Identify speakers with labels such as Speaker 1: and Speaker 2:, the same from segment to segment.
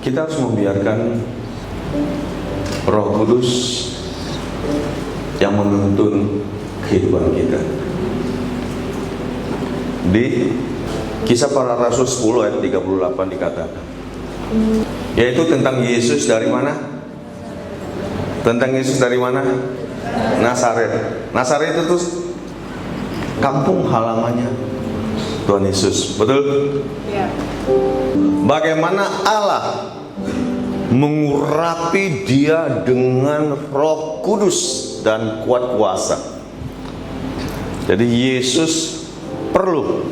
Speaker 1: kita harus membiarkan Roh Kudus yang menuntun kehidupan kita. Di Kisah Para Rasul 10 ayat 38 dikatakan, yaitu tentang Yesus dari mana? Tentang Yesus dari mana? Nazaret. Nazaret itu tuh kampung halamannya Tuhan Yesus. Betul? Ya. Bagaimana Allah mengurapi dia dengan Roh Kudus dan kuat kuasa. Jadi Yesus perlu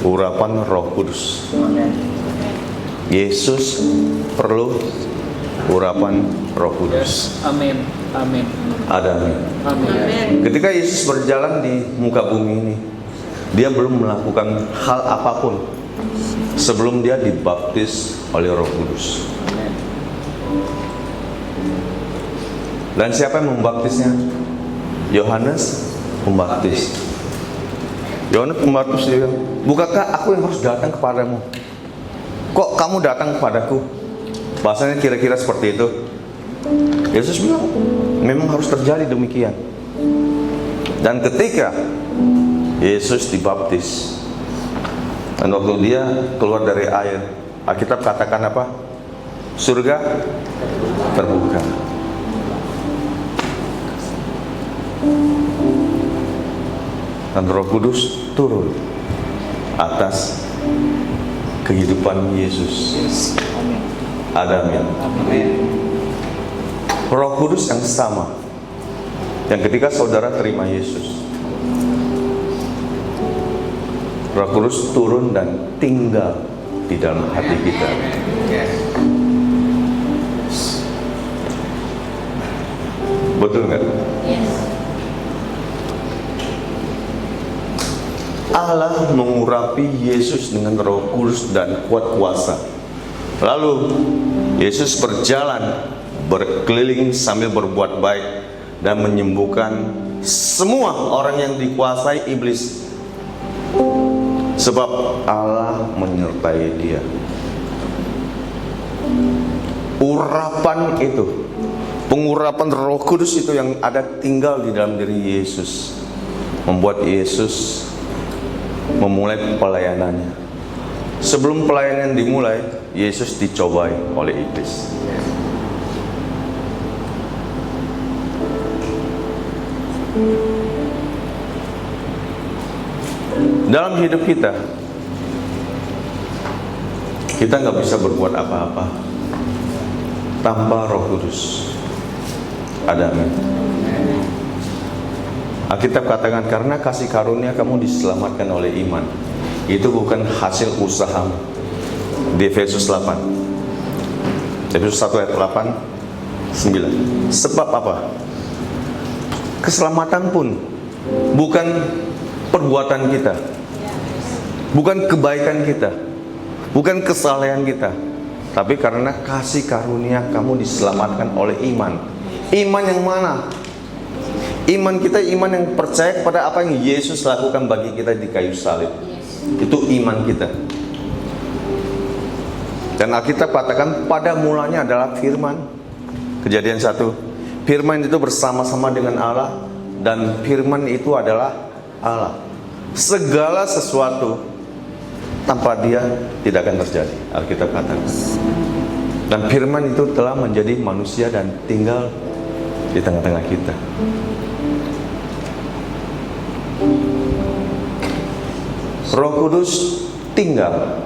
Speaker 1: urapan Roh Kudus. Yesus perlu urapan Roh Kudus.
Speaker 2: Amin. Amin.
Speaker 1: Ada amin.
Speaker 2: Amin.
Speaker 1: Ketika Yesus berjalan di muka bumi ini, dia belum melakukan hal apapun sebelum dia dibaptis oleh Roh Kudus. Dan siapa yang membaptisnya? Yohanes Pembaptis. Yohanes Pembaptis dia bilang, bukankah aku yang harus datang kepadamu? Kok kamu datang kepadaku? Bahasanya kira-kira seperti itu. Yesus bilang, memang harus terjadi demikian. Dan ketika Yesus dibaptis, dan waktu dia keluar dari air, Alkitab katakan apa? Surga terbuka. Dan Roh Kudus turun atas kehidupan Yesus. Ada amin. Roh Kudus yang sama yang ketika saudara terima Yesus, Roh Kudus turun dan tinggal di dalam hati kita. Betul nggak? Allah mengurapi Yesus dengan Roh Kudus dan kuat kuasa. Lalu Yesus berjalan berkeliling sambil berbuat baik dan menyembuhkan semua orang yang dikuasai iblis, sebab Allah menyertai dia. Urapan itu, pengurapan Roh Kudus itu yang ada tinggal di dalam diri Yesus, membuat Yesus memulai pelayanannya. Sebelum pelayanan dimulai, Yesus dicobai oleh iblis. Dalam hidup kita nggak bisa berbuat apa-apa tanpa Roh Kudus. Ada amin. Alkitab katakan, karena kasih karunia kamu diselamatkan oleh iman. Itu bukan hasil usahamu. Di Efesus 8, Efesus 1 ayat 8, 9. Sebab apa? Keselamatan pun bukan perbuatan kita, bukan kebaikan kita, bukan kesalehan kita, tapi karena kasih karunia kamu diselamatkan oleh iman. Iman yang mana? Iman kita, iman yang percaya kepada apa yang Yesus lakukan bagi kita di kayu salib. Itu iman kita. Dan Alkitab katakan pada mulanya adalah firman. Kejadian 1. Firman itu bersama-sama dengan Allah, dan firman itu adalah Allah. Segala sesuatu tanpa dia tidak akan terjadi, Alkitab katakan. Dan firman itu telah menjadi manusia dan tinggal di tengah-tengah kita. Roh Kudus tinggal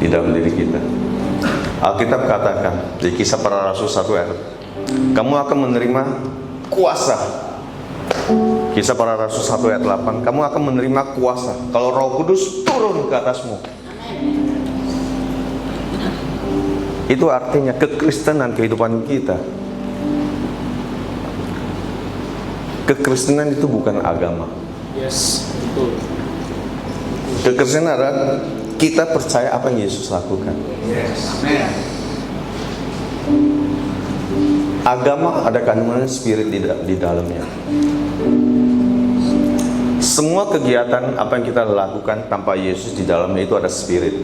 Speaker 1: di dalam diri kita. Alkitab katakan di Kisah Para Rasul 1 ayat, kamu akan menerima kuasa. Kisah Para Rasul 1 ayat 8, kamu akan menerima kuasa kalau Roh Kudus turun ke atasmu. Itu artinya kekristenan kehidupan kita. Kekristenan itu bukan agama.
Speaker 2: Yes, betul.
Speaker 1: Kekristenan adalah kita percaya apa yang Yesus lakukan.
Speaker 2: Yes. Amen.
Speaker 1: Agama ada kandungan spirit di dalamnya. Semua kegiatan apa yang kita lakukan tanpa Yesus di dalamnya itu ada spirit.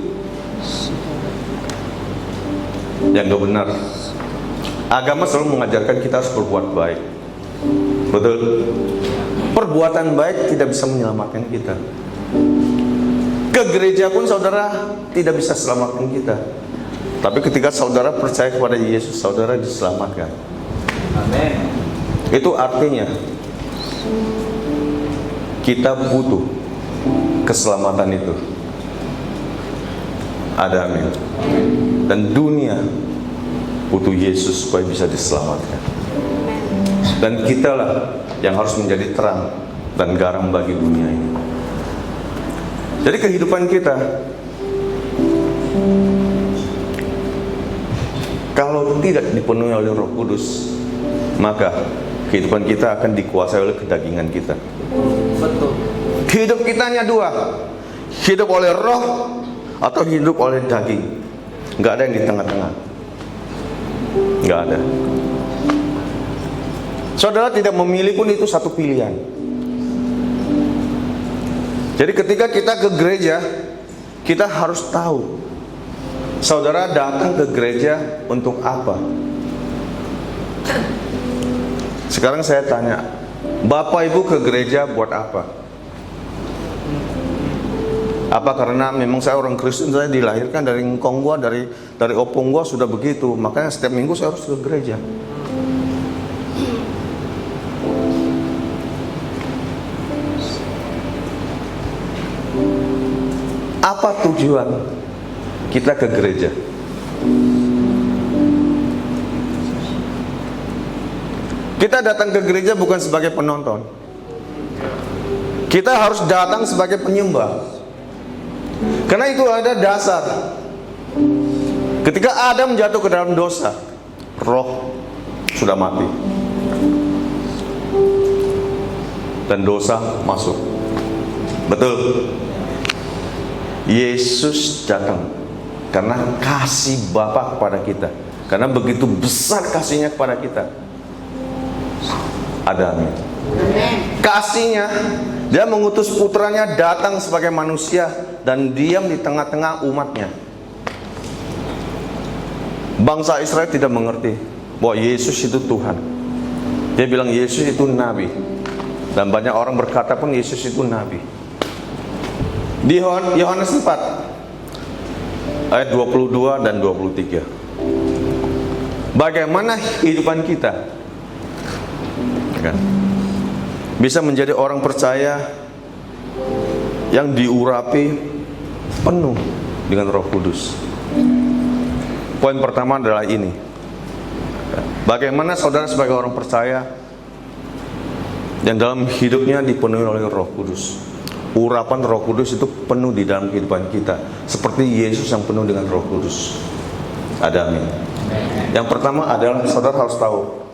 Speaker 1: yang gak benar. Agama selalu mengajarkan kita harus berbuat baik. Betul? Perbuatan baik tidak bisa menyelamatkan kita. Ke gereja pun saudara tidak bisa selamatkan kita. Tapi ketika saudara percaya kepada Yesus, saudara diselamatkan.
Speaker 2: Amin.
Speaker 1: Itu artinya kita butuh keselamatan itu. Ada amin. Dan dunia butuh Yesus supaya bisa diselamatkan. Dan kitalah yang harus menjadi terang dan garam bagi dunia ini. Jadi kehidupan kita, kalau tidak dipenuhi oleh Roh Kudus, maka kehidupan kita akan dikuasai oleh kedagingan kita.
Speaker 2: Betul.
Speaker 1: Hidup kita hanya dua, hidup oleh roh atau hidup oleh daging. Nggak ada yang di tengah-tengah. Nggak ada. Saudara tidak memilih pun itu satu pilihan. Jadi ketika kita ke gereja, kita harus tahu saudara datang ke gereja untuk apa. Sekarang saya tanya, Bapak Ibu ke gereja buat apa? Apa karena memang saya orang Kristen, saya dilahirkan dari engkong gua, dari opung gua sudah begitu, makanya setiap minggu saya harus ke gereja. Apa tujuan kita ke gereja? Kita datang ke gereja bukan sebagai penonton. Kita harus datang sebagai penyembah. Karena itu ada dasar. Ketika Adam jatuh ke dalam dosa, roh sudah mati. Dan dosa masuk. Betul. Yesus datang karena kasih Bapa kepada kita. Karena begitu besar kasihnya kepada kita. Ada amin. Kasihnya, dia mengutus putranya datang sebagai manusia dan diam di tengah-tengah umatnya. Bangsa Israel tidak mengerti bahwa Yesus itu Tuhan. Dia bilang Yesus itu nabi. Dan banyak orang berkata pun Yesus itu nabi. Di Yohanes 4 ayat 22 dan 23. Bagaimana kehidupan kita kan bisa menjadi orang percaya yang diurapi penuh dengan Roh Kudus. Poin pertama adalah ini. Bagaimana saudara sebagai orang percaya yang dalam hidupnya dipenuhi oleh Roh Kudus. Urapan Roh Kudus itu penuh di dalam kehidupan kita, seperti Yesus yang penuh dengan Roh Kudus. Ada amin. Yang pertama adalah saudara harus tahu,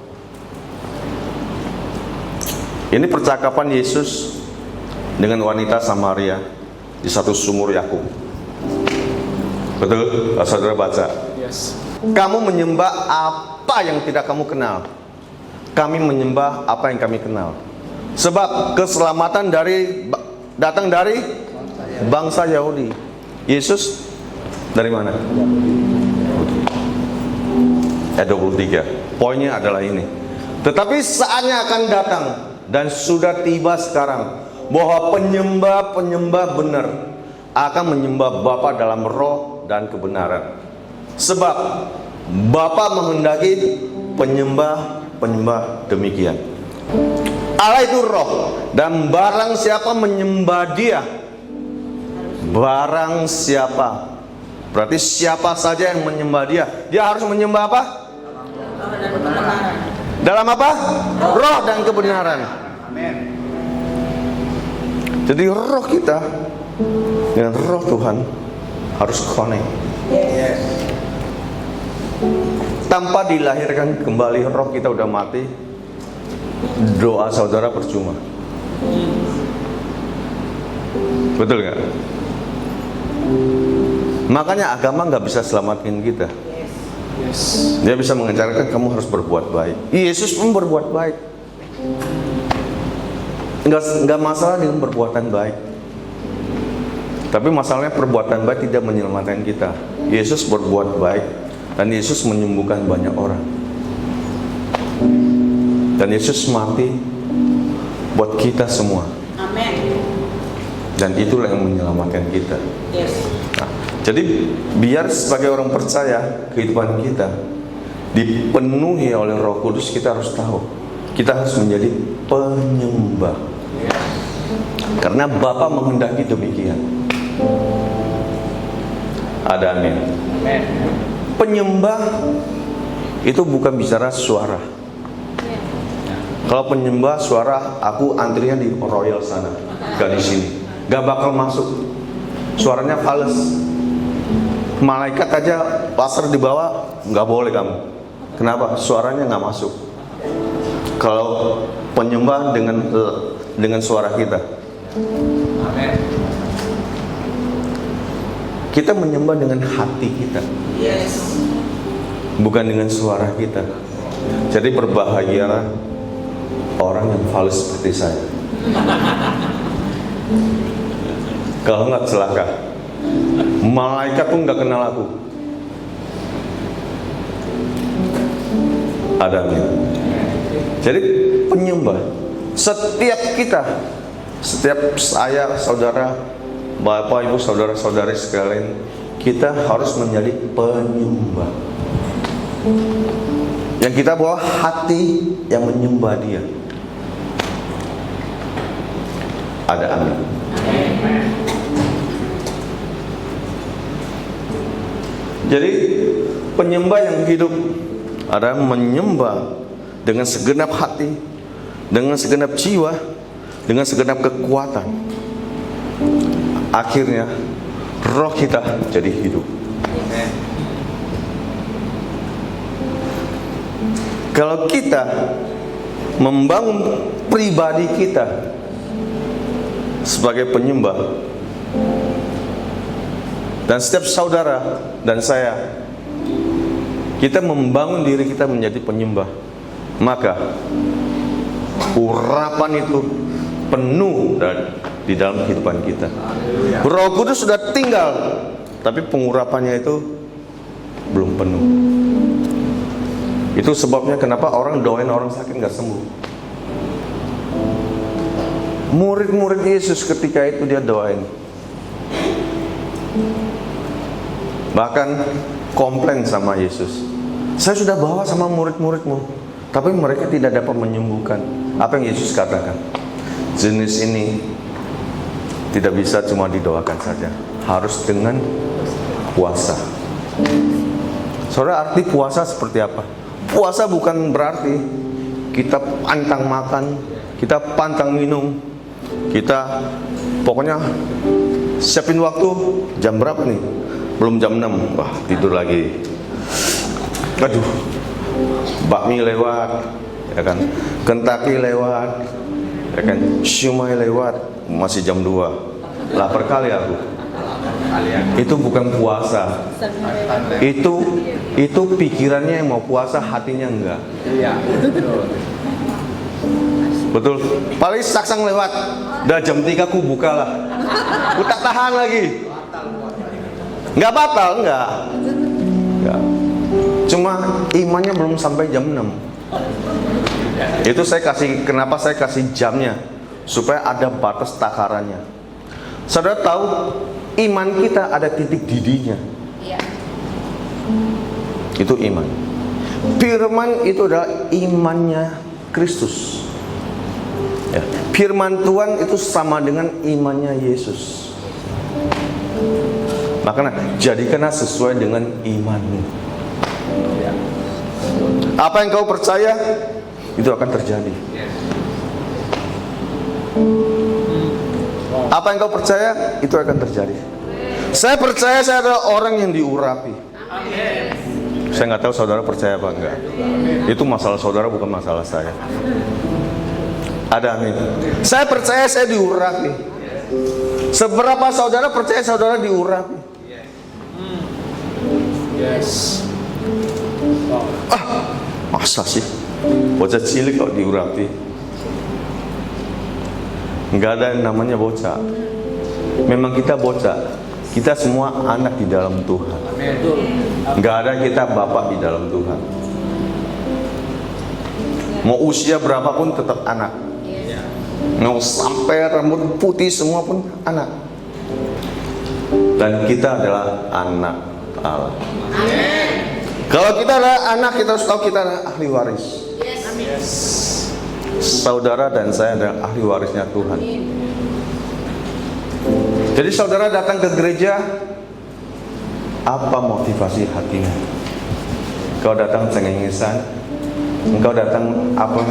Speaker 1: ini percakapan Yesus dengan wanita Samaria di satu sumur Yakub. Betul? Saudara baca.
Speaker 2: Yes.
Speaker 1: Kamu menyembah apa yang tidak kamu kenal. Kami menyembah apa yang kami kenal. Sebab keselamatan datang dari bangsa Yahudi. Yesus dari mana? Ayat 23. Poinnya adalah ini. Tetapi saatnya akan datang dan sudah tiba sekarang bahwa penyembah-penyembah benar akan menyembah Bapa dalam roh dan kebenaran. Sebab Bapa menghendaki penyembah-penyembah demikian. Allah itu roh, dan barang siapa menyembah dia, barang siapa, berarti siapa saja yang menyembah dia, dia harus menyembah apa? Dalam apa? Roh dan kebenaran. Jadi roh kita dengan roh Tuhan harus connect. Tanpa dilahirkan kembali, roh kita udah mati, doa saudara percuma. Betul nggak? Makanya agama nggak bisa selamatkan kita.
Speaker 2: Yes.
Speaker 1: Dia bisa mengajarkan kamu harus berbuat baik. Yesus pun berbuat baik. Nggak masalah dengan perbuatan baik. Tapi masalahnya perbuatan baik tidak menyelamatkan kita. Yesus berbuat baik Dan Yesus menyembuhkan banyak orang. Dan Yesus mati buat kita semua.
Speaker 3: Amin.
Speaker 1: Dan itulah yang menyelamatkan kita.
Speaker 3: Yes.
Speaker 1: Nah, jadi biar sebagai orang percaya, kehidupan kita dipenuhi oleh Roh Kudus, kita harus tahu, kita harus menjadi penyembah. Karena Bapa menghendaki demikian. Ada amin.
Speaker 2: Amen.
Speaker 1: Penyembah itu bukan bicara suara. Kalau penyembah suara, aku antrian di Royal sana, gak di sini, gak bakal masuk. Suaranya fals. Malaikat aja pasar di bawah, nggak boleh kamu. Kenapa? Suaranya nggak masuk. Kalau penyembah dengan suara kita,
Speaker 2: Amen.
Speaker 1: kita menyembah dengan hati kita,
Speaker 3: Yes.
Speaker 1: bukan dengan suara kita. Jadi berbahagialah orang yang fals seperti saya. Kalau nggak celaka, malaikat pun nggak kenal aku. Ada amin. Jadi penyembah, setiap kita, setiap saya, saudara, bapak, ibu, saudara-saudari sekalian, kita harus menjadi penyembah. Yang kita bawa hati yang menyembah Dia. Ada amin. Jadi penyembah yang hidup adalah menyembah dengan segenap hati, dengan segenap jiwa, dengan segenap kekuatan. Akhirnya roh kita jadi hidup. Kalau kita membangun pribadi kita sebagai penyembah, dan setiap saudara dan saya, kita membangun diri kita menjadi penyembah, maka urapan itu penuh di dalam kehidupan kita. Roh Kudus sudah tinggal, tapi pengurapannya itu belum penuh. Itu sebabnya kenapa orang doain orang sakit nggak sembuh. Murid-murid Yesus ketika itu dia doain, bahkan komplain sama Yesus, saya sudah bawa sama murid-muridmu, tapi mereka tidak dapat menyembuhkan. Apa yang Yesus katakan? Jenis ini tidak bisa cuma didoakan saja, harus dengan puasa. Saudara, arti puasa seperti apa? Puasa bukan berarti kita pantang makan, kita pantang minum, kita pokoknya siapin waktu jam berapa nih? Belum jam 6, wah tidur lagi. Aduh, bakmi lewat, ya kan? Kentucky lewat, ya kan? Siomay lewat, masih jam 2. Lapar kali aku. Itu bukan puasa. Itu pikirannya yang mau puasa, hatinya enggak.
Speaker 2: Iya.
Speaker 1: Betul. Paling saksang lewat, udah jam 3 aku buka lah. Aku tak tahan lagi. Enggak batal, enggak. Cuma imannya belum sampai jam 6. Itu kenapa saya kasih jamnya, supaya ada batas takarannya. Saudara tahu, iman kita ada titik didihnya. Itu iman. Firman itu adalah imannya Kristus. Ya. Firman Tuhan itu sama dengan imannya Yesus. Makanya jadikanlah sesuai dengan imanmu. Apa yang kau percaya, itu akan terjadi. Apa yang kau percaya, itu akan terjadi. Saya percaya saya adalah orang yang diurapi. Saya nggak tahu saudara percaya apa enggak. Itu masalah saudara, bukan masalah saya. Ada amin. Saya percaya saya diurapi. Seberapa saudara percaya saudara diurapi?
Speaker 2: Yes.
Speaker 1: Masa sih bocah cilik kok diurapi? Nggak ada yang namanya bocah. Memang kita bocah. Kita semua anak di dalam Tuhan.
Speaker 2: Betul.
Speaker 1: Nggak ada kita bapak di dalam Tuhan. Mau usia berapapun tetap anak. Mau sampai rambut putih semua pun anak. Dan kita adalah anak Allah. Kalau kita adalah anak, kita harus tahu kita adalah ahli waris. Saudara dan saya adalah ahli warisnya Tuhan. Jadi saudara datang ke gereja, apa motivasi hatimu? Kau datang cengengesan? Engkau datang apa?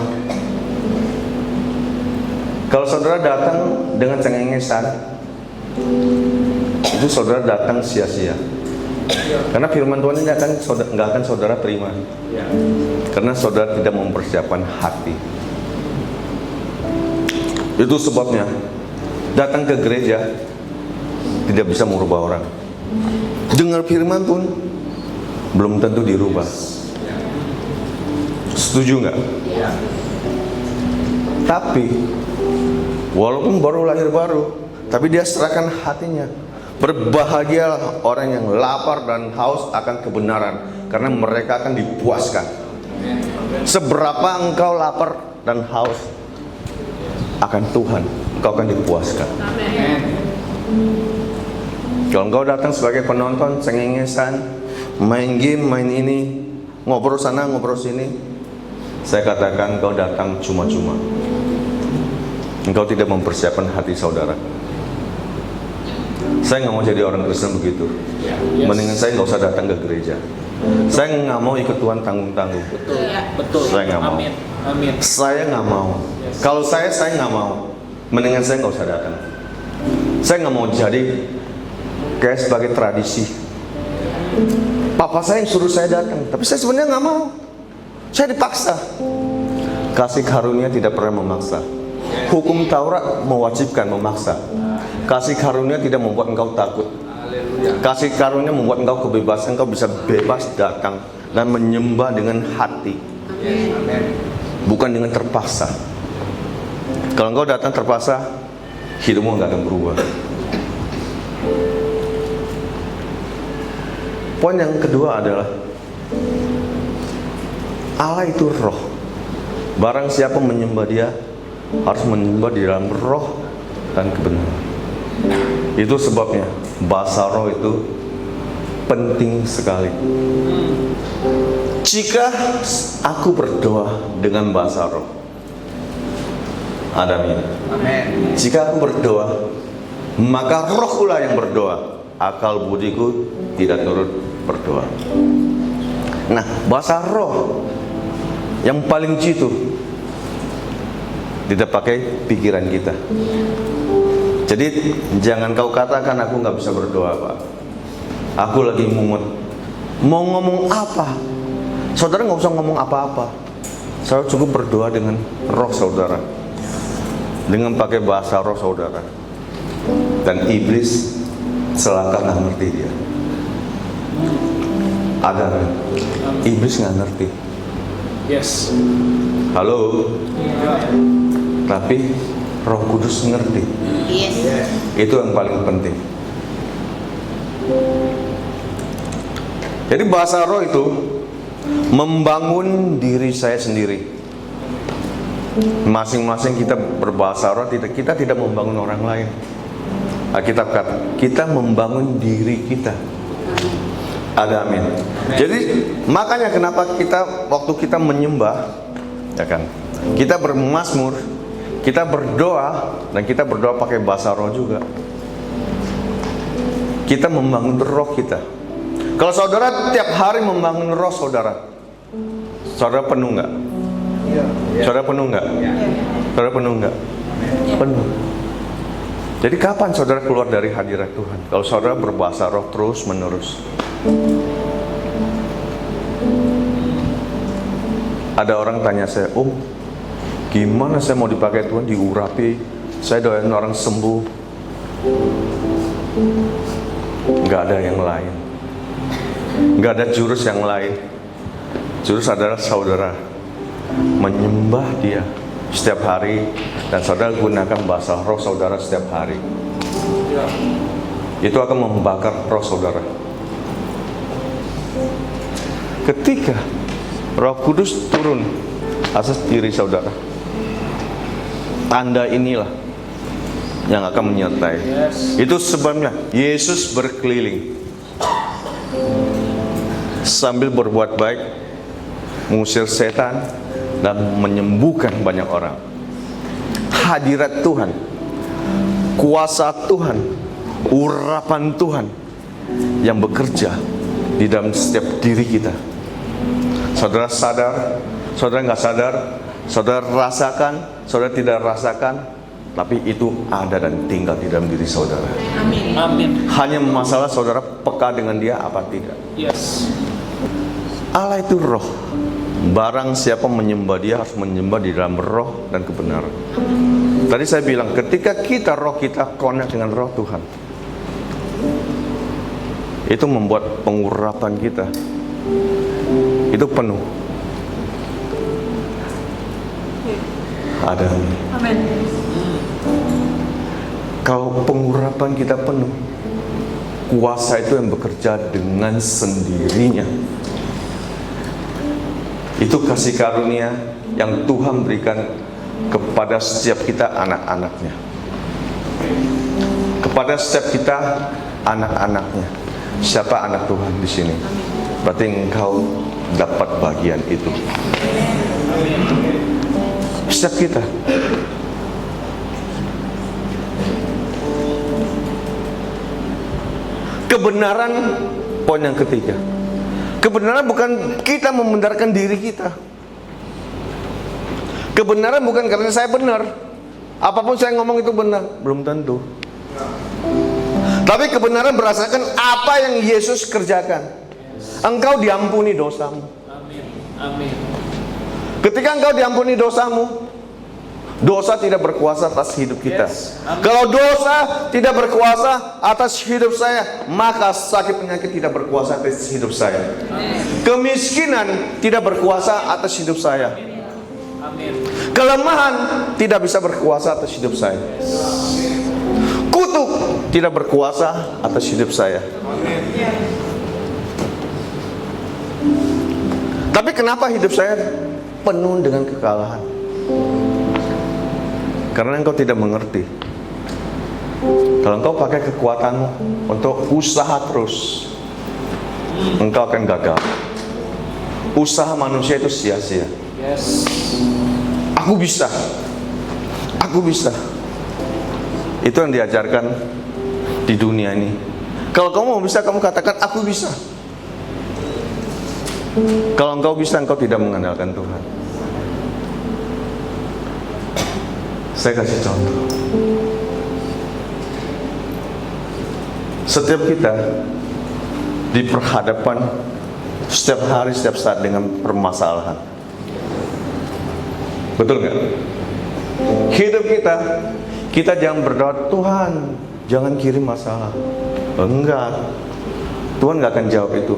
Speaker 1: Kalau saudara datang dengan cengengesan, itu saudara datang sia-sia. Karena firman Tuhan ini nggak akan saudara terima. Karena saudara tidak mempersiapkan hati. Itu sebabnya datang ke gereja tidak bisa merubah orang. Dengar firman pun belum tentu dirubah. Setuju nggak? Tapi walaupun baru lahir baru, tapi dia serahkan hatinya. Berbahagialah orang yang lapar dan haus akan kebenaran, karena mereka akan dipuaskan. Seberapa engkau lapar dan haus akan Tuhan, engkau akan dipuaskan. Kalau engkau datang sebagai penonton cengengesan, main game, main ini, ngobrol sana, ngobrol sini, saya katakan engkau datang cuma-cuma. Engkau tidak mempersiapkan hati saudara. Saya nggak mau jadi orang Kristen begitu. Mendingan saya nggak usah datang ke gereja. Saya nggak mau ikut Tuhan tanggung-tanggung.
Speaker 2: Betul.
Speaker 1: Saya nggak mau.
Speaker 2: Amin.
Speaker 1: Saya nggak mau. Kalau saya nggak mau. Mendingan saya nggak usah datang. Saya nggak mau jadi kayak sebagai tradisi. Papa saya yang suruh saya datang, tapi saya sebenarnya nggak mau. Saya dipaksa. Kasih karunia tidak pernah memaksa. Hukum Taurat mewajibkan, memaksa. Kasih karunia tidak membuat engkau takut. Kasih karunia membuat engkau kebebasan. Engkau bisa bebas datang dan menyembah dengan hati, bukan dengan terpaksa. Kalau engkau datang terpaksa, hidupmu nggak akan berubah. Poin yang kedua adalah Allah itu roh. Barang siapa menyembah dia harus menyembah di dalam roh dan kebenaran. Itu sebabnya bahasa roh itu penting sekali. Jika aku berdoa dengan bahasa roh, amin. Jika aku berdoa, maka rohku lah yang berdoa, akal budiku tidak turut berdoa. Nah, bahasa roh yang paling jitu tidak pakai pikiran kita. Jadi jangan kau katakan aku nggak bisa berdoa, Pak. Aku lagi mumet. Mau ngomong apa? Saudara nggak usah ngomong apa-apa. Saya cukup berdoa dengan roh saudara, dengan pakai bahasa roh saudara. Dan iblis celaka nggak ngerti dia. Ada iblis nggak ngerti.
Speaker 2: Yes.
Speaker 1: Halo. Tapi Roh Kudus ngerti.
Speaker 3: Yes.
Speaker 1: Itu yang paling penting. Jadi bahasa roh itu membangun diri saya sendiri. Masing-masing kita berbahasa roh, kita tidak membangun orang lain. Alkitab kata, kita membangun diri kita. Ada amin. Jadi makanya kenapa kita waktu kita menyembah, ya kan? Kita bermazmur, kita berdoa, dan kita berdoa pakai bahasa roh juga. Kita membangun roh kita. Kalau saudara tiap hari membangun roh saudara, saudara penuh nggak? Saudara penuh nggak? Saudara penuh nggak? Penuh. Jadi kapan saudara keluar dari hadirat Tuhan? Kalau saudara berbahasa roh terus menerus. Ada orang tanya saya, gimana saya mau dipakai Tuhan, diurapi, saya doain orang sembuh. Nggak ada yang lain, nggak ada jurus yang lain. Jurus adalah saudara menyembah dia setiap hari, dan saudara gunakan bahasa roh saudara setiap hari. Itu akan membakar roh saudara. ketika Roh Kudus turun atas diri saudara, tanda inilah yang akan menyertai. Itu sebabnya Yesus berkeliling sambil berbuat baik, mengusir setan, dan menyembuhkan banyak orang. Hadirat Tuhan, kuasa Tuhan, urapan Tuhan yang bekerja di dalam setiap diri kita. Saudara sadar, saudara nggak sadar, saudara rasakan, saudara tidak rasakan, tapi itu ada dan tinggal di dalam diri saudara.
Speaker 2: Amin. Amin.
Speaker 1: Hanya masalah saudara peka dengan dia apa tidak.
Speaker 2: Yes.
Speaker 1: Allah itu roh. Barang siapa menyembah dia harus menyembah di dalam roh dan kebenaran. Tadi saya bilang, ketika roh kita connect dengan roh Tuhan, itu membuat pengurapan kita itu penuh. Ada.
Speaker 3: Amin.
Speaker 1: Kalau pengurapan kita penuh, kuasa itu yang bekerja dengan sendirinya. Itu kasih karunia yang Tuhan berikan kepada setiap kita anak-anaknya. Kepada setiap kita anak-anaknya. Siapa anak Tuhan di sini? Berarti engkau dapat bagian itu. Setiap kita. Kebenaran, poin yang ketiga. Kebenaran bukan kita membenarkan diri kita. Kebenaran bukan karena saya benar. Apapun saya ngomong itu benar, belum tentu. Tapi kebenaran berdasarkan apa yang Yesus kerjakan. Engkau diampuni dosamu.
Speaker 2: Amin. Amin.
Speaker 1: Ketika engkau diampuni dosamu, dosa tidak berkuasa atas hidup kita. Kalau dosa tidak berkuasa atas hidup saya, maka sakit penyakit tidak berkuasa atas hidup saya. Kemiskinan tidak berkuasa atas hidup saya. Kelemahan tidak bisa berkuasa atas hidup saya. Kutuk tidak berkuasa atas hidup saya. Tapi kenapa hidup saya penuh dengan kekalahan? Karena engkau tidak mengerti. Kalau engkau pakai kekuatanmu untuk usaha terus, engkau akan gagal. Usaha manusia itu sia-sia.
Speaker 2: Yes.
Speaker 1: Aku bisa. Aku bisa. Itu yang diajarkan di dunia ini. Kalau kamu mau bisa, kamu katakan aku bisa. Kalau engkau bisa, engkau tidak mengandalkan Tuhan. Saya kasih contoh. Setiap kita diperhadapkan setiap hari, setiap saat dengan permasalahan. Betul nggak? Hidup kita jangan berdoa, Tuhan jangan kirim masalah. Enggak. Tuhan nggak akan jawab itu.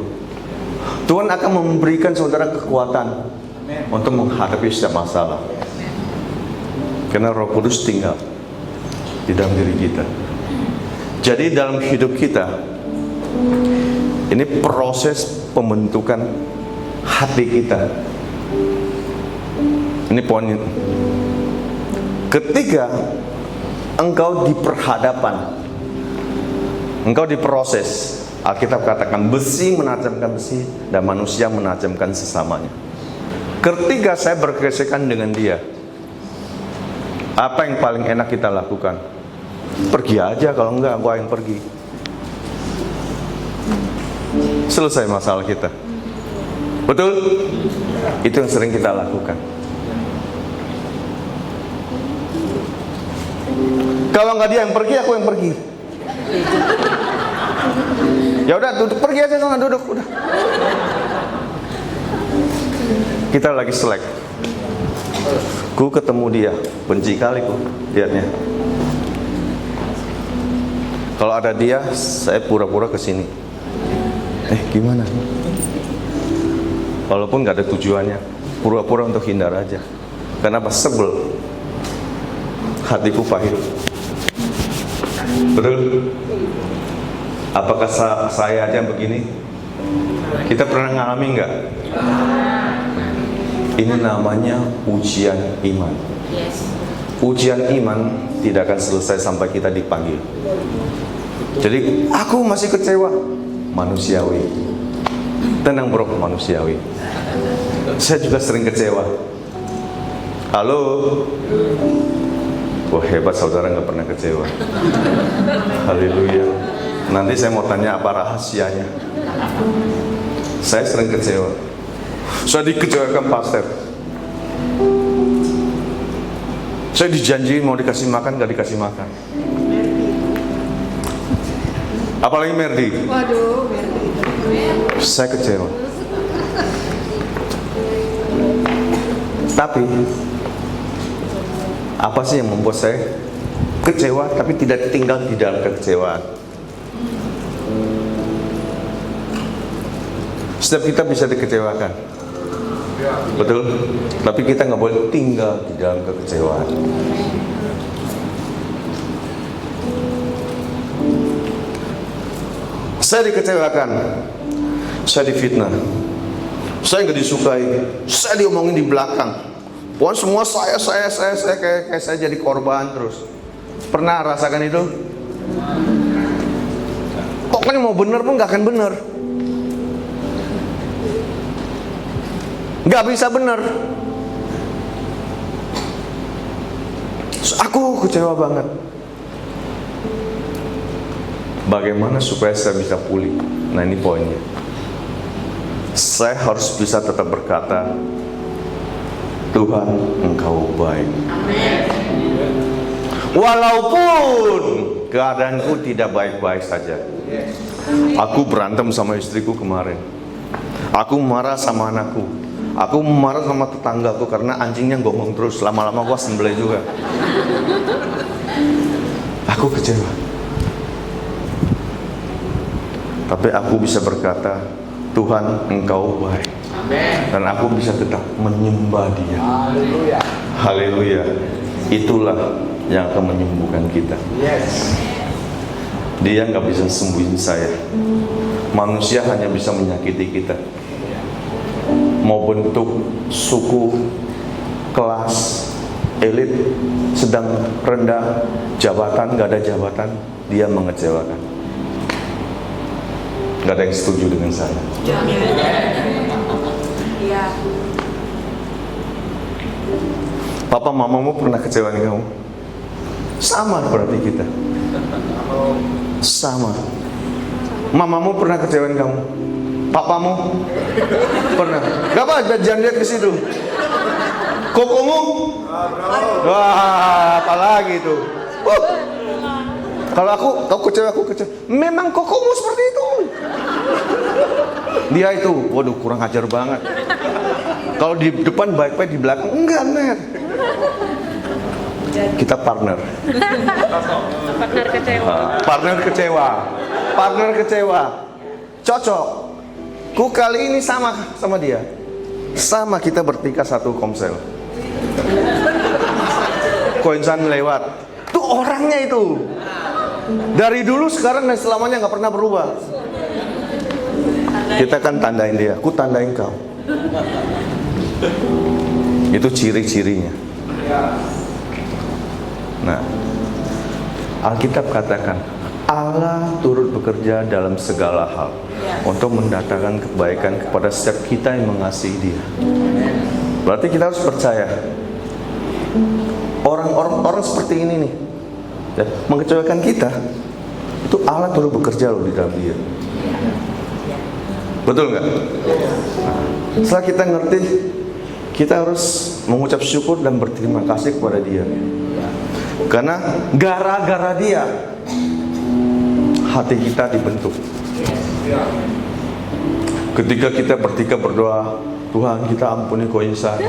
Speaker 1: Tuhan akan memberikan saudara kekuatan untuk menghadapi setiap masalah. Karena Roh Kudus tinggal di dalam diri kita. Jadi dalam hidup kita, ini proses pembentukan hati kita. Ini poin. Ketika engkau diperhadapan, engkau diproses. Alkitab katakan besi menajamkan besi dan manusia menajamkan sesamanya. Ketika saya bergesekan dengan dia, apa yang paling enak kita lakukan? Pergi aja, kalau enggak gua yang pergi. Selesai masalah kita. Betul? Itu yang sering kita lakukan. Kalau enggak dia yang pergi, aku yang pergi. Ya udah, duduk, pergi aja sana, duduk, udah. Kita lagi selek. Ku ketemu dia, benci kali ku lihatnya. Kalau ada dia, saya pura-pura kesini. Gimana? Walaupun nggak ada tujuannya, pura-pura untuk hindar aja. Kenapa? Sebel. Hatiku pahit. Betul? Apakah saya aja yang begini? Kita pernah ngalami nggak? Ini namanya ujian iman. Ujian iman tidak akan selesai sampai kita dipanggil. Jadi aku masih kecewa, manusiawi. Tenang bro, manusiawi. Saya juga sering kecewa. Halo. Wah hebat, saudara nggak pernah kecewa. Haleluya. Nanti saya mau tanya apa rahasianya. Saya sering kecewa. Saya dikecewakan pastor. Saya dijanji mau dikasih makan, gak dikasih makan. Apalagi Merdi.
Speaker 3: Waduh, Merdi.
Speaker 1: Saya kecewa. Tapi apa sih yang membuat saya kecewa tapi tidak tinggal di dalam kekecewaan? Setiap kita bisa dikecewakan, betul? Tapi kita nggak boleh tinggal di dalam kekecewaan. Saya dikecewakan, saya difitnah, saya nggak disukai, saya diomongin di belakang. Pokoknya semua saya kayak saya jadi korban terus. Pernah rasakan itu? Pokoknya mau bener pun nggak akan bener. Nggak bisa bener. Aku kecewa banget. Bagaimana supaya saya bisa pulih? Nah ini poinnya. Saya harus bisa tetap berkata, Tuhan Engkau baik. Walaupun keadaanku tidak baik-baik saja. Aku berantem sama istriku kemarin. Aku marah sama anakku. Aku marah sama tetanggaku karena anjingnya gonggong terus. Lama-lama gua sembelih juga. Aku kecewa. Tapi aku bisa berkata, Tuhan Engkau baik. Dan aku bisa tetap menyembah Dia.
Speaker 4: Haleluya.
Speaker 1: Haleluya. Itulah yang akan menyembuhkan kita. Dia nggak bisa sembuhin saya. Manusia hanya bisa menyakiti kita. Mau bentuk, suku, kelas, elit, sedang, rendah, jabatan, nggak ada jabatan, dia mengecewakan. Nggak ada yang setuju dengan saya.
Speaker 3: Iya.
Speaker 1: Papa mamamu pernah kecewain kamu? Sama berarti kita. Sama. Mamamu pernah kecewain kamu? Papamu? Pernah. Gak apa, jangan lihat ke situ. Kokomu? Wah, apalagi itu. Kalau aku kecewa, memang kokomu seperti itu. Dia itu, waduh kurang ajar banget. Kalau di depan baik-baik, di belakang enggak, Net. Kita partner. Partner kecewa. Cocok. Ku kali ini sama dia. Sama, kita bertiga satu komsel. Koinsan lewat. Tuh orangnya itu. Dari dulu sekarang dan selamanya nggak pernah berubah. Kita kan tandain dia, ku tandain kau. Itu ciri-cirinya. Nah, Alkitab katakan Allah turut bekerja dalam segala hal untuk mendatangkan kebaikan kepada setiap kita yang mengasihi Dia. Berarti kita harus percaya orang seperti ini nih, ya, mengecewakan kita, itu Allah turut bekerja loh di dalam dia. Betul nggak? Nah, setelah kita ngerti, kita harus mengucap syukur dan berterima kasih kepada Dia. Karena gara-gara Dia, hati kita dibentuk. Ketika kita bertiga berdoa, Tuhan kita ampuni Koinsan.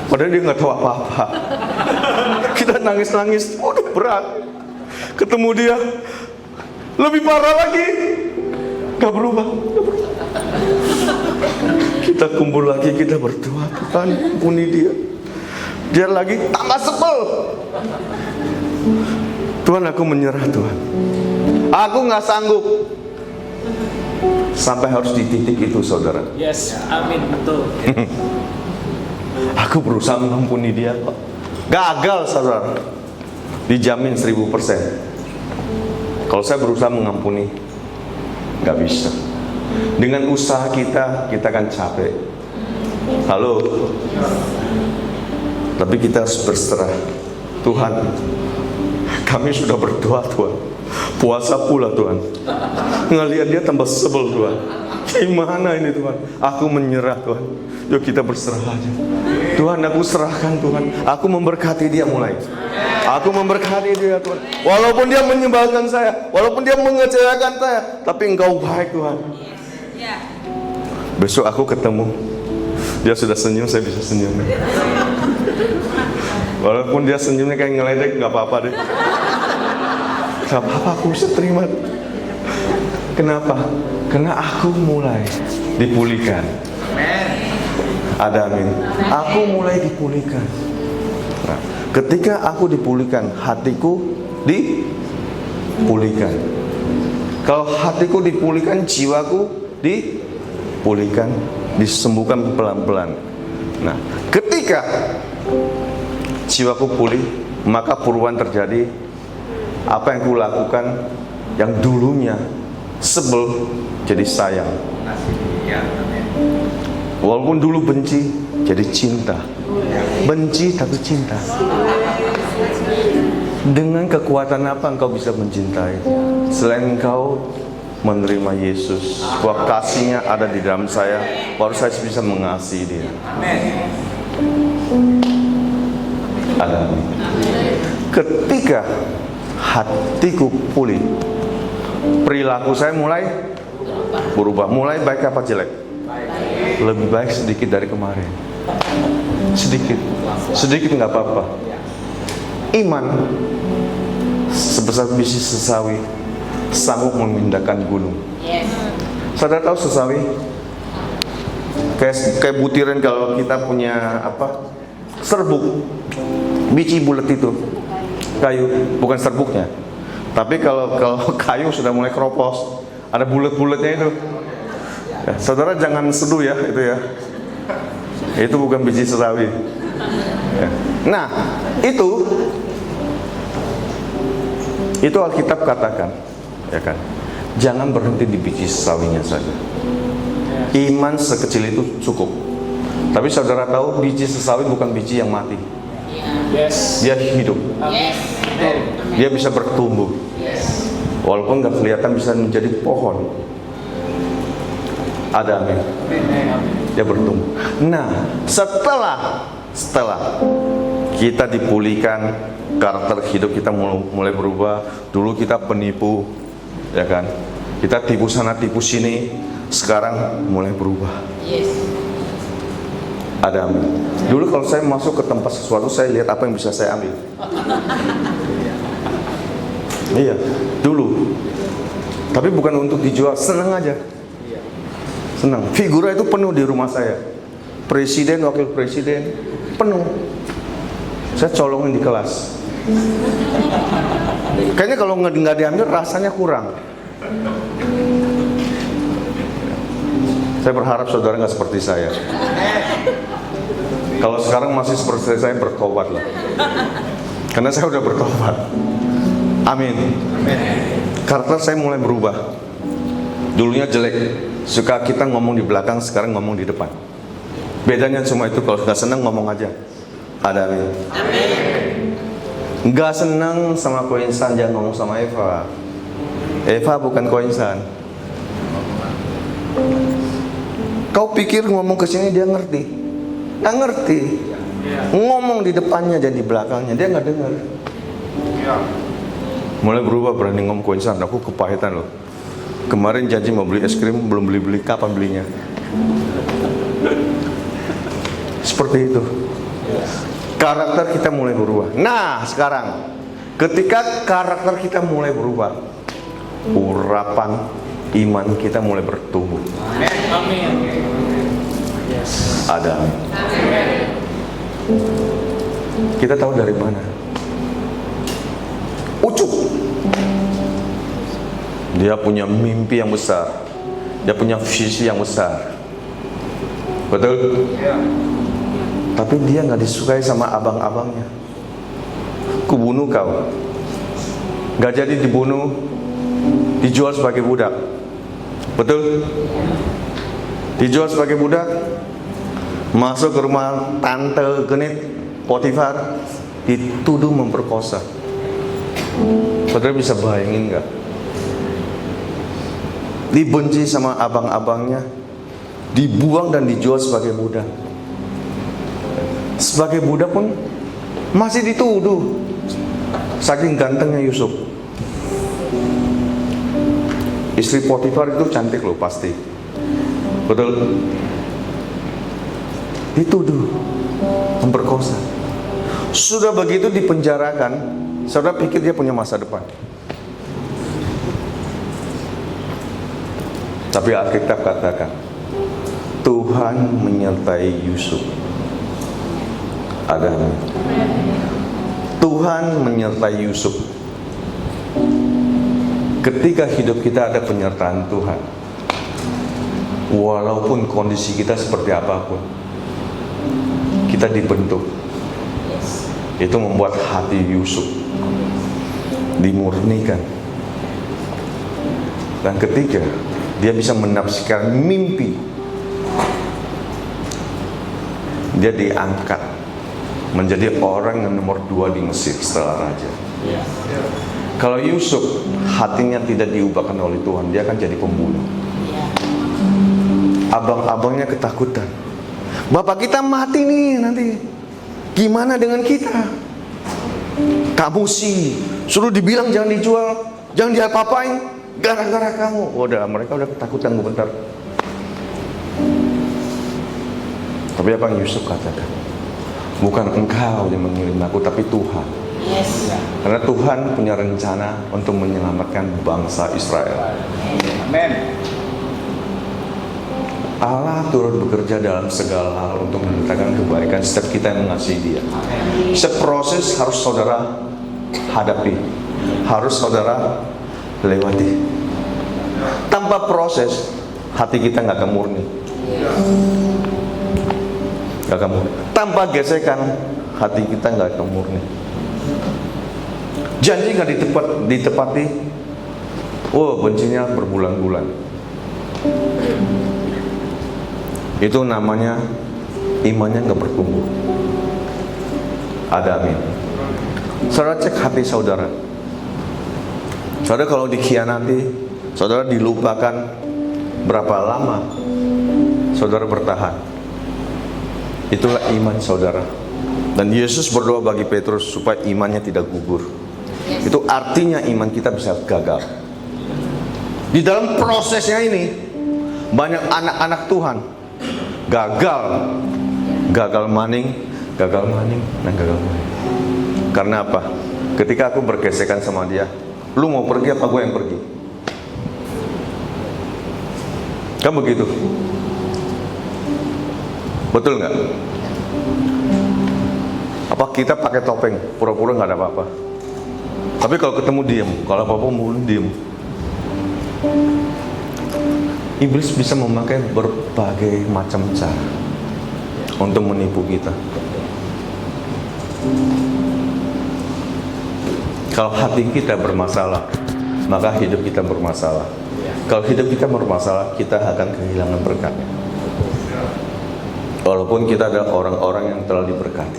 Speaker 1: Padahal dia nggak tahu apa-apa. Kita nangis-nangis, waduh berat. Ketemu dia, lebih parah lagi, nggak berubah. Kita kumpul lagi, kita berdoa, Tuhan ampuni dia. Dia lagi tambah sebel. Tuhan aku menyerah Tuhan. Aku nggak sanggup. Sampai harus di titik itu, saudara.
Speaker 2: Yes. Amin. Betul.
Speaker 1: Aku berusaha mengampuni dia kok. Gagal, saudara. Dijamin 1000%. Kalau saya berusaha mengampuni, nggak bisa. Dengan usaha kita akan capek. Halo. Tapi kita harus berserah. Tuhan, kami sudah berdoa Tuhan. Puasa pula Tuhan. Ngelihat dia tambah sebel Tuhan. Gimana ini Tuhan? Aku menyerah Tuhan. Yuk kita berserah aja. Tuhan, aku serahkan Tuhan. Aku memberkati dia mulai. Aku memberkati dia Tuhan. Walaupun dia menyembahkan saya, walaupun dia mengecewakan saya, tapi Engkau baik Tuhan. Besok aku ketemu, dia sudah senyum, saya bisa senyum. Walaupun dia senyumnya kayak ngeledek, nggak apa-apa deh. Nggak apa-apa, aku bisa terima. Kenapa? Karena aku mulai dipulihkan. Ada amin. Aku mulai dipulihkan. Nah, ketika aku dipulihkan, hatiku dipulihkan. Kalau hatiku dipulihkan, jiwaku dipulihkan, disembuhkan pelan-pelan. Nah, ketika jiwaku pulih, maka perubahan terjadi. Apa yang kulakukan, yang dulunya sebel, jadi sayang. Walaupun dulu benci, jadi cinta. Benci tapi cinta. Dengan kekuatan apa engkau bisa mencintai? Selain engkau menerima Yesus, bahwa kasihnya ada di dalam saya, baru saya bisa mengasihi dia. Ada. Ketika hatiku pulih, perilaku saya mulai berubah. Mulai baik apa jelek? Lebih baik sedikit dari kemarin. Sedikit nggak apa-apa. Iman sebesar biji sesawi sanggup memindahkan gunung. Saudara tahu sesawi? Kayak butiran kalau kita punya apa? Serbuk, biji bulat itu, kayu, bukan serbuknya. Tapi kalau kayu sudah mulai keropos, ada bulat-bulatnya itu. Ya, saudara jangan seduh ya itu ya. Itu bukan biji sesawi. Ya. Nah, itu Alkitab katakan, ya kan? Jangan berhenti di biji sesawinya saja. Iman sekecil itu cukup. Tapi saudara tahu biji sesawi bukan biji yang mati.
Speaker 2: Yes.
Speaker 1: Dia hidup.
Speaker 2: Yes.
Speaker 1: Dia bisa bertumbuh.
Speaker 2: Yes.
Speaker 1: Walaupun nggak kelihatan bisa menjadi pohon. Ada amin. Dia bertumbuh. Nah, setelah kita dipulihkan, karakter hidup kita mulai berubah. Dulu kita penipu, ya kan? Kita tipu sana tipu sini. Sekarang mulai berubah.
Speaker 3: Yes.
Speaker 1: Ada amin. Dulu kalau saya masuk ke tempat sesuatu, saya lihat apa yang bisa saya ambil. Iya, dulu. Tapi bukan untuk dijual, senang aja. Senang. Figura itu penuh di rumah saya. Presiden, wakil presiden, penuh. Saya colongin di kelas. Kayaknya kalau nggak diambil rasanya kurang. Saya berharap saudara nggak seperti saya. Kalau sekarang masih seperti saya, bertobat lah. Karena saya udah bertobat. Amin. Karakter saya mulai berubah. Dulunya jelek. Suka kita ngomong di belakang, sekarang ngomong di depan. Bedanya cuma itu, kalau nggak senang ngomong aja. Ada amin. Nggak senang sama Koinsan, jangan ngomong sama Eva. Eva bukan Koinsan. Kau pikir ngomong ke sini dia ngerti? Nggak ngerti. Ngomong di depannya dan di belakangnya, dia nggak dengar. Mulai berubah, berani ngomong Koinsan. Aku kepahitan loh. Kemarin janji mau beli es krim, belum beli-beli, kapan belinya? Seperti itu. Karakter kita mulai berubah. Nah, sekarang ketika karakter kita mulai berubah, urapan iman kita mulai bertumbuh.
Speaker 2: Amin. Yes.
Speaker 1: Ada. Kita tahu dari mana? Ucup. Dia punya mimpi yang besar. Dia punya visi yang besar. Betul? Tapi dia nggak disukai sama abang-abangnya. Kubunuh kau. Nggak jadi dibunuh, dijual sebagai budak. Betul? Dijual sebagai budak, masuk ke rumah tante genit Potifar, dituduh memperkosa. Saudara bisa bayangin nggak? Dibenci sama abang-abangnya, dibuang dan dijual sebagai budak. Sebagai budak pun masih dituduh, saking gantengnya Yusuf. Istri Potifar itu cantik loh pasti, betul? Dituduh memperkosa. Sudah begitu dipenjarakan, saudara pikir dia punya masa depan? Tapi Alkitab katakan Tuhan menyertai Yusuf. Ada Tuhan menyertai Yusuf. Ketika hidup kita ada penyertaan Tuhan, walaupun kondisi kita seperti apapun, kita dibentuk. Itu membuat hati Yusuf dimurnikan. Dan ketiga, dia bisa menafsirkan mimpi, dia diangkat menjadi orang yang nomor 2 di Mesir setelah raja. Kalau Yusuf hatinya tidak diubahkan oleh Tuhan, dia akan jadi pembunuh. Abang-abangnya ketakutan, bapak kita mati nih nanti, gimana dengan kita? Kamu sih suruh dibilang jangan dijual, jangan diapa-apain, gara-gara kamu. Mereka udah ketakutan bentar. Tapi apa yang Yusuf katakan? Bukan engkau yang mengirim aku, tapi Tuhan. Karena Tuhan punya rencana untuk menyelamatkan bangsa Israel.
Speaker 2: Amin.
Speaker 1: Allah turut bekerja dalam segala hal untuk mendatangkan kebaikan setiap kita yang mengasihi Dia. Setiap proses harus saudara hadapi, harus saudara lewati. Tanpa proses, hati kita nggak akan murni. Nggak akan murni. Tanpa gesekan, hati kita nggak akan murni. Janji nggak ditepati, bencinya berbulan-bulan. Itu namanya imannya nggak bertumbuh. Ada amin. Saudara cek hati saudara. Saudara kalau dikhianati, saudara dilupakan, berapa lama saudara bertahan? Itulah iman saudara. Dan Yesus berdoa bagi Petrus supaya imannya tidak gugur. Itu artinya iman kita bisa gagal. Di dalam prosesnya ini banyak anak-anak Tuhan gagal maning, dan gagal maning. Karena apa? Ketika aku bergesekan sama dia, lu mau pergi apa gue yang pergi? Kan begitu? Betul nggak? Apa kita pakai topeng, pura-pura nggak ada apa-apa? Tapi kalau ketemu diem, kalau apa-apa mulai diem. Iblis bisa memakai berbagai macam cara untuk menipu kita. Kalau hati kita bermasalah, maka hidup kita bermasalah. Kalau hidup kita bermasalah, kita akan kehilangan berkat. Walaupun kita adalah orang-orang yang telah diberkati.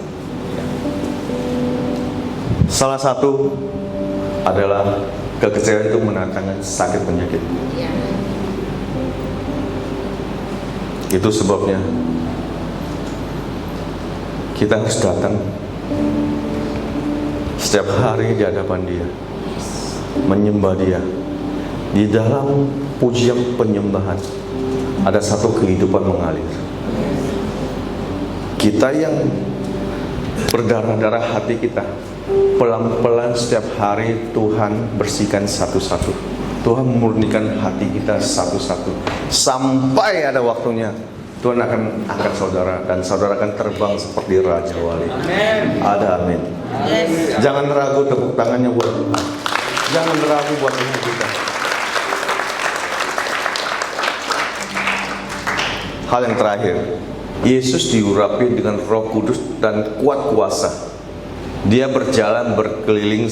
Speaker 1: Salah satu adalah kekecewaan itu mendatangkan sakit penyakit. Itu sebabnya kita harus datang setiap hari di hadapan Dia, menyembah Dia. Di dalam pujian penyembahan ada satu kehidupan mengalir. Kita yang berdarah-darah hati kita, pelan-pelan setiap hari Tuhan bersihkan satu-satu. Tuhan memurnikan hati kita satu-satu. Sampai ada waktunya Tuhan akan angkat saudara, dan saudara akan terbang seperti Raja Wali.
Speaker 2: Amin.
Speaker 1: Ada amin. Jangan ragu, tepuk tangannya buat Tuhan. Jangan ragu buat Tuhan kita. hal yang terakhir, Yesus diurapi dengan Roh Kudus dan kuat kuasa. Dia berjalan berkeliling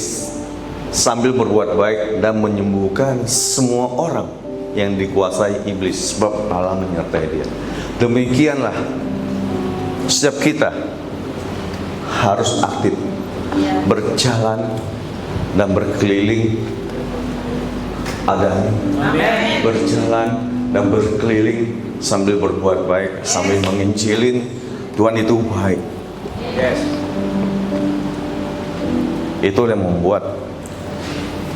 Speaker 1: sambil berbuat baik dan menyembuhkan semua orang yang dikuasai iblis, sebab Allah menyertai dia. Demikianlah setiap kita harus aktif berjalan dan berkeliling. Ada berjalan dan berkeliling sambil berbuat baik, sambil menginjilin. Tuhan itu baik.
Speaker 2: Yes.
Speaker 1: Itu yang membuat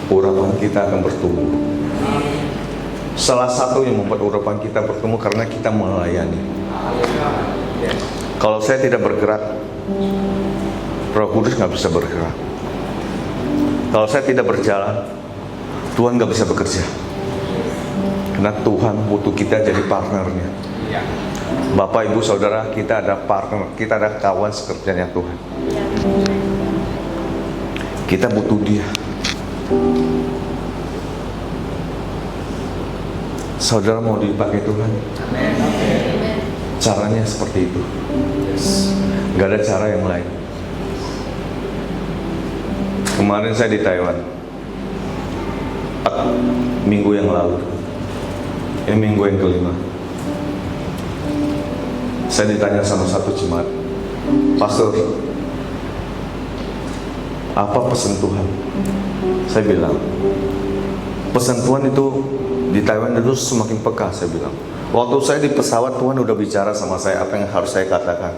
Speaker 1: urapan kita akan bertumbuh. Salah satu yang membuat urapan kita bertumbuh karena kita melayani. Kalau saya tidak bergerak, Roh Kudus nggak bisa bergerak. Kalau saya tidak berjalan, Tuhan nggak bisa bekerja. Karena Tuhan butuh kita jadi partnernya. Bapak, Ibu, Saudara, kita ada partner, kita ada kawan sekerjanya Tuhan. Kita butuh Dia. Saudara mau dipakai Tuhan? Caranya seperti itu. Gak ada cara yang lain. Kemarin saya di Taiwan, 4 minggu yang lalu. Ini minggu yang kelima. Saya ditanya sama satu jemaat, Pastor, apa pesan Tuhan? Saya bilang, pesan Tuhan itu di Taiwan itu semakin peka. Saya bilang, waktu saya di pesawat Tuhan udah bicara sama saya apa yang harus saya katakan.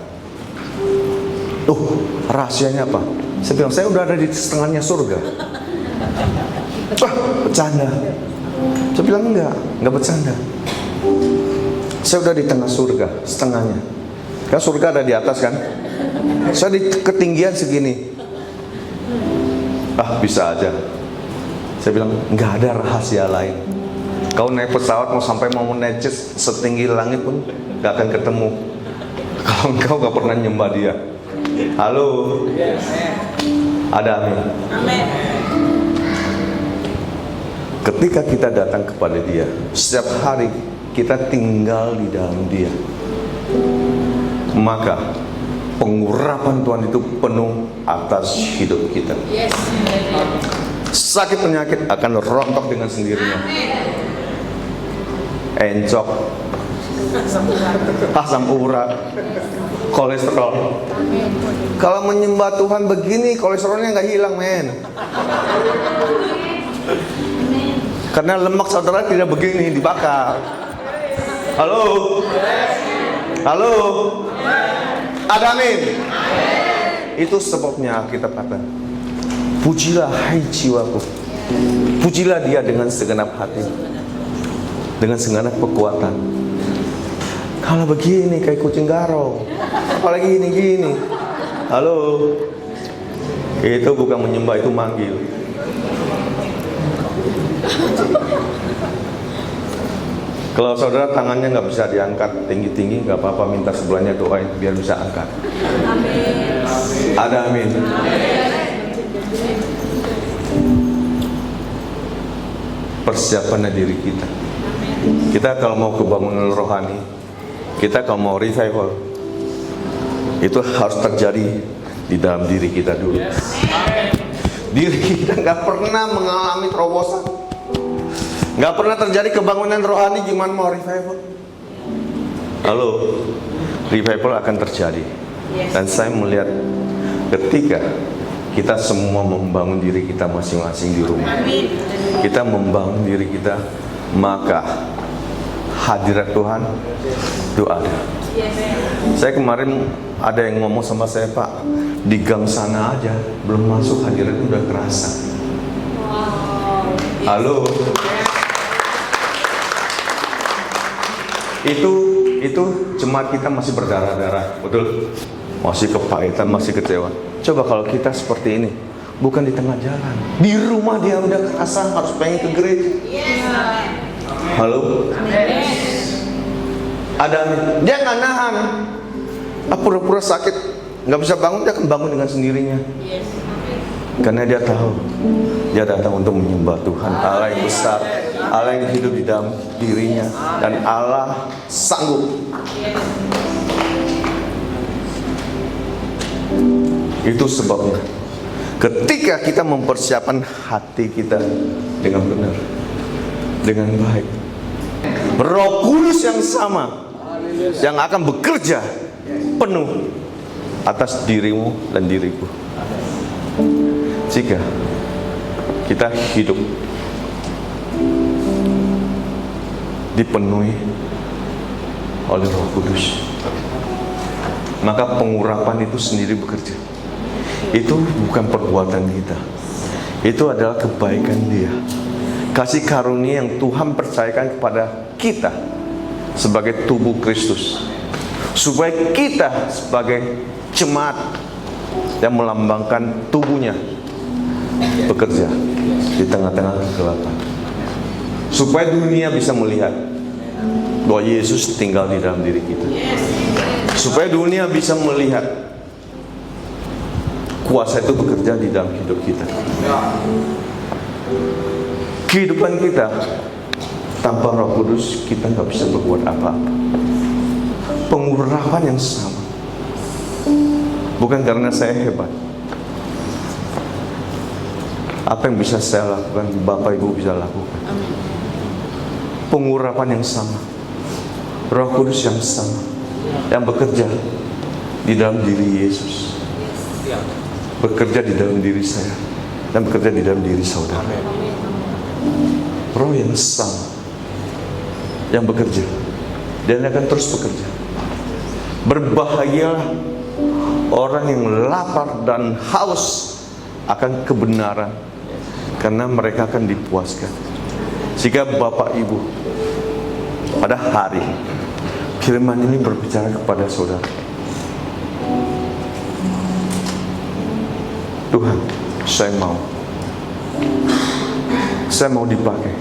Speaker 1: Rahasianya apa? Saya bilang, saya udah ada di setengahnya surga. Bercanda. Saya bilang enggak bercanda. Saya udah di tengah surga, setengahnya. Kan surga ada di atas kan? Saya di ketinggian segini. Bisa aja. Saya bilang, enggak ada rahasia lain. Kau naik pesawat mau neces setinggi langit pun enggak akan ketemu kalau engkau enggak pernah nyembah Dia. Halo. Ada amin.
Speaker 3: Amin.
Speaker 1: Ketika kita datang kepada Dia, setiap hari kita tinggal di dalam Dia, maka pengurapan Tuhan itu penuh atas hidup kita. Sakit penyakit akan rontok dengan sendirinya. Encok, asam urat, kolesterol. Kalau menyembah Tuhan begini, kolesterolnya nggak hilang, men. Karena lemak saudara tidak begini, dibakar. Halo? Halo? Ada amin? Itu sebabnya kita kata, pujilah hai jiwaku, pujilah Dia dengan segenap hati, dengan segenap kekuatan. Kalau begini kayak kucing garong, apalagi gini. Halo? Itu bukan menyembah, itu manggil. Kalau saudara tangannya nggak bisa diangkat tinggi-tinggi, nggak apa-apa, minta sebelahnya doain biar bisa angkat.
Speaker 3: Amin.
Speaker 1: Ada amin. Persiapannya diri kita. Kita kalau mau kebangunan rohani, kita kalau mau revival, itu harus terjadi di dalam diri kita dulu. Diri kita nggak pernah mengalami terobosan, nggak pernah terjadi kebangunan rohani, gimana mau revival? Halo, revival akan terjadi. Dan saya melihat ketika kita semua membangun diri kita masing-masing di rumah, kita membangun diri kita, maka hadirat Tuhan itu ada. Saya kemarin ada yang ngomong sama saya, Pak, di gang sana aja belum masuk hadirat udah kerasa. Halo. Itu jemaat kita masih berdarah-darah, betul? Masih kepahitan, masih kecewa. Coba kalau kita seperti ini, bukan di tengah jalan, di rumah dia udah kerasa harus pengen ke gereja. Halo? Ada amin. Dia nggak nahan. Pura-pura sakit, nggak bisa bangun, dia akan bangun dengan sendirinya. Karena dia tahu dia datang untuk menyembah Tuhan Allah yang besar, Allah yang hidup di dalam dirinya, dan Allah sanggup. Itu sebabnya ketika kita mempersiapkan hati kita dengan benar, dengan baik, Roh Kudus yang sama yang akan bekerja penuh atas dirimu dan diriku. Jika kita hidup dipenuhi oleh Roh Kudus, maka pengurapan itu sendiri bekerja. Itu bukan perbuatan kita, itu adalah kebaikan Dia, kasih karunia yang Tuhan percayakan kepada kita sebagai tubuh Kristus, supaya kita sebagai jemaat yang melambangkan tubuhnya bekerja di tengah-tengah kegelapan, supaya dunia bisa melihat bahwa Yesus tinggal di dalam diri kita, supaya dunia bisa melihat kuasa itu bekerja di dalam hidup kita. Kehidupan kita tanpa Roh Kudus, kita nggak bisa berbuat apa-apa. Pengurapan yang sama, bukan karena saya hebat. Apa yang bisa saya lakukan, Bapak Ibu bisa lakukan. Pengurapan yang sama, Roh Kudus yang sama, yang bekerja di dalam diri Yesus, bekerja di dalam diri saya, dan bekerja di dalam diri saudara. Roh yang sama yang bekerja, dan akan terus bekerja. Berbahagialah orang yang lapar dan haus akan kebenaran, karena mereka akan dipuaskan. Jika Bapak Ibu pada hari firman ini berbicara kepada saudara, Tuhan, saya mau dipakai.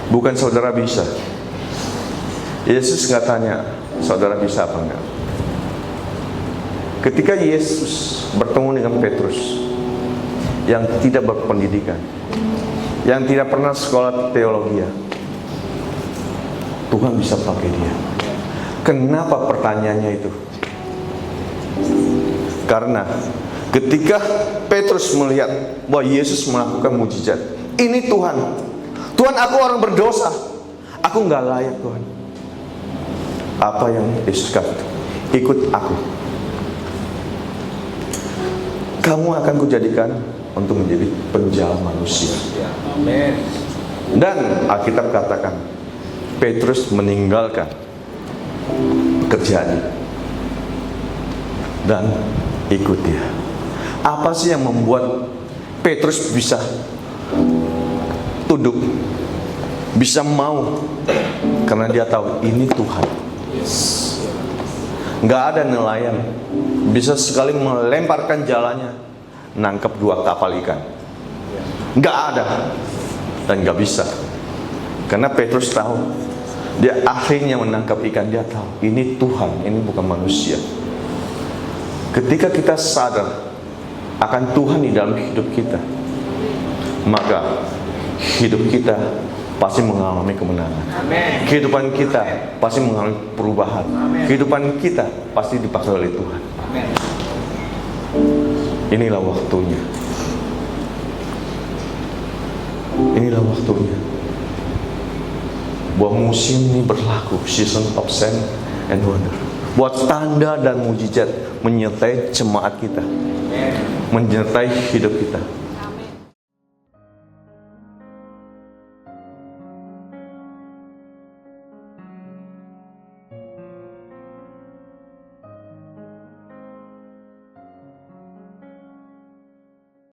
Speaker 1: Bukan saudara bisa. Yesus nggak tanya saudara bisa apa enggak. Ketika Yesus bertemu dengan Petrus yang tidak berpendidikan, yang tidak pernah sekolah teologi, Tuhan bisa pakai dia. Kenapa pertanyaannya itu? Karena ketika Petrus melihat bahwa Yesus melakukan mujizat, ini Tuhan, aku orang berdosa, aku nggak layak Tuhan. Apa yang Yesus kata? Ikut aku. Kamu akan kujadikan untuk menjadi penjala manusia.
Speaker 2: Amin.
Speaker 1: Dan Alkitab katakan Petrus meninggalkan pekerjaannya dan ikut dia. Apa sih yang membuat Petrus bisa tunduk, bisa mau? Karena dia tahu ini Tuhan. Nggak ada nelayan bisa sekali melemparkan jalannya nangkap 2 kapal ikan. Nggak ada dan nggak bisa. Karena Petrus tahu, dia akhirnya menangkap ikan. Dia tahu ini Tuhan, ini bukan manusia. Ketika kita sadar akan Tuhan di dalam hidup kita, maka hidup kita pasti mengalami kemenangan.
Speaker 2: Amin.
Speaker 1: Kehidupan kita pasti mengalami perubahan.
Speaker 2: Amin.
Speaker 1: Kehidupan kita pasti dipakai oleh Tuhan.
Speaker 2: Amin.
Speaker 1: Inilah waktunya. Inilah waktunya. Bahwa musim ini berlaku, season of sign and wonder. Buat tanda dan mujizat menyertai jemaat kita, menyertai hidup kita.